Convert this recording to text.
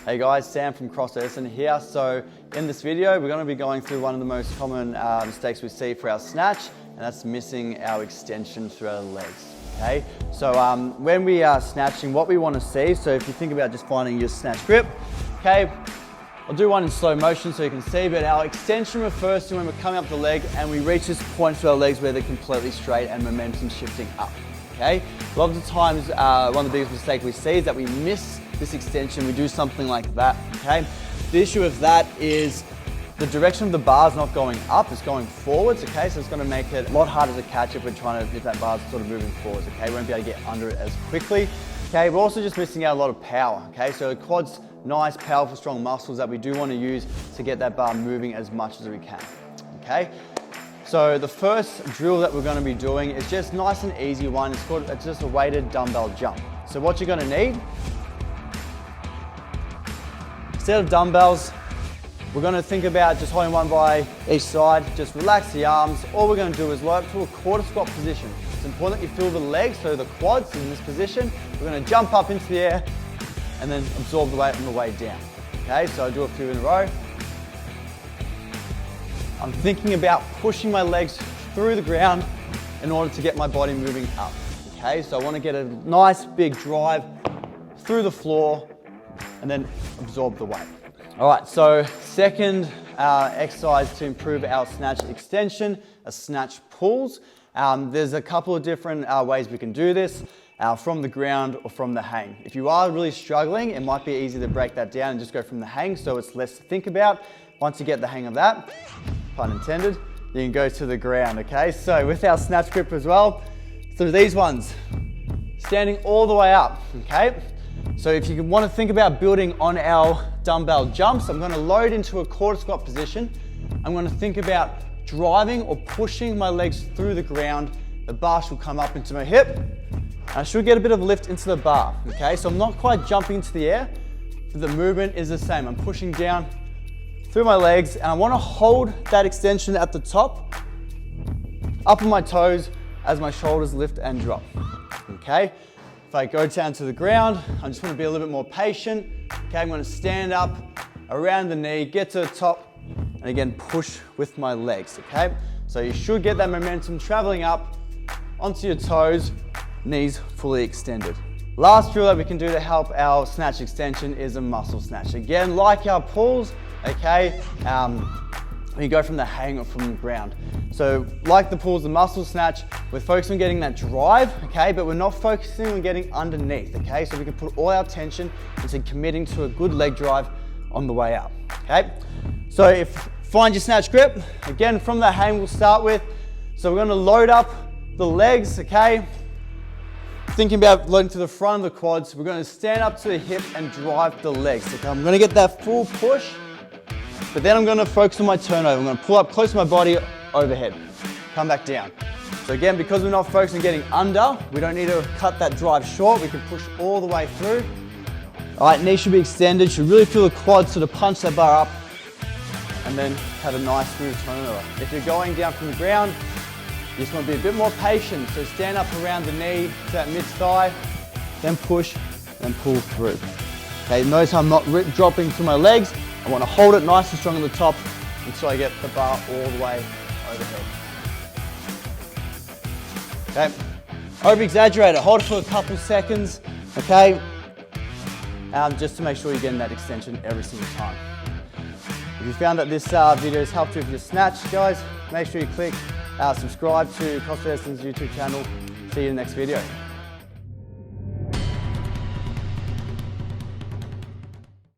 Hey guys, Sam from CrossFit here. So in this video, we're going to be going through one of the most common mistakes we see for our snatch, and that's missing our extension through our legs. Okay, so when we are snatching, what we want to see, so if you think about just finding your snatch grip, okay, I'll do one in slow motion so you can see, but our extension refers to when we're coming up the leg and we reach this point through our legs where they're completely straight and momentum shifting up. Okay, a lot of the times, one of the biggest mistakes we see is that we miss this extension, we do something like that, okay? The issue with that is the direction of the bar is not going up, it's going forwards, okay? So it's gonna make it a lot harder to catch if that bar's sort of moving forwards, okay? We won't be able to get under it as quickly, okay? We're also just missing out a lot of power, okay? So the quad's nice, powerful, strong muscles that we do wanna use to get that bar moving as much as we can, okay? So the first drill that we're gonna be doing is just nice and easy one. It's just a weighted dumbbell jump. So what you're gonna need, instead of dumbbells, we're gonna think about just holding one by each side, just relax the arms. All we're gonna do is load up to a quarter squat position. It's important that you feel the legs, so the quads in this position. We're gonna jump up into the air and then absorb the weight on the way down. Okay, so I'll do a few in a row. I'm thinking about pushing my legs through the ground in order to get my body moving up. Okay, so I wanna get a nice big drive through the floor and then absorb the weight. All right, so second exercise to improve our snatch extension, are snatch pulls. There's a couple of different ways we can do this, from the ground or from the hang. If you are really struggling, it might be easy to break that down and just go from the hang, so it's less to think about. Once you get the hang of that, pun intended, you can go to the ground, okay? So with our snatch grip as well, so these ones, standing all the way up, okay? So if you want to think about building on our dumbbell jumps, I'm going to load into a quarter squat position. I'm going to think about driving or pushing my legs through the ground. The bar should come up into my hip. And I should get a bit of lift into the bar, okay? So I'm not quite jumping into the air, but the movement is the same. I'm pushing down through my legs, and I want to hold that extension at the top, up on my toes as my shoulders lift and drop, okay? If I go down to the ground, I just want to be a little bit more patient. Okay, I'm going to stand up around the knee, get to the top, and again, push with my legs, okay? So you should get that momentum traveling up onto your toes, knees fully extended. Last drill that we can do to help our snatch extension is a muscle snatch. Again, like our pulls, okay, you go from the hang or from the ground. So like the pulls, the muscle snatch, we're focusing on getting that drive, okay, but we're not focusing on getting underneath, okay? So we can put all our attention into committing to a good leg drive on the way up, okay? So find your snatch grip, again, from the hang we'll start with. So we're gonna load up the legs, okay? Thinking about loading to the front of the quads, we're gonna stand up to the hip and drive the legs, okay? I'm gonna get that full push, but then I'm gonna focus on my turnover. I'm gonna pull up close to my body, overhead, come back down. So again, because we're not focusing on getting under, we don't need to cut that drive short. We can push all the way through. All right, knees should be extended. Should really feel the quads sort of punch that bar up, and then have a nice smooth turnover. If you're going down from the ground, you just want to be a bit more patient. So stand up around the knee to that mid-thigh, then push and pull through. Okay, notice how I'm not dropping to my legs. I want to hold it nice and strong on the top until I get the bar all the way overhead. Okay, over exaggerate it, hold it for a couple seconds, okay? Just to make sure you're getting that extension every single time. If you found that this video has helped you with your snatch, guys, make sure you click subscribe to CrossFit Essendon's YouTube channel. See you in the next video.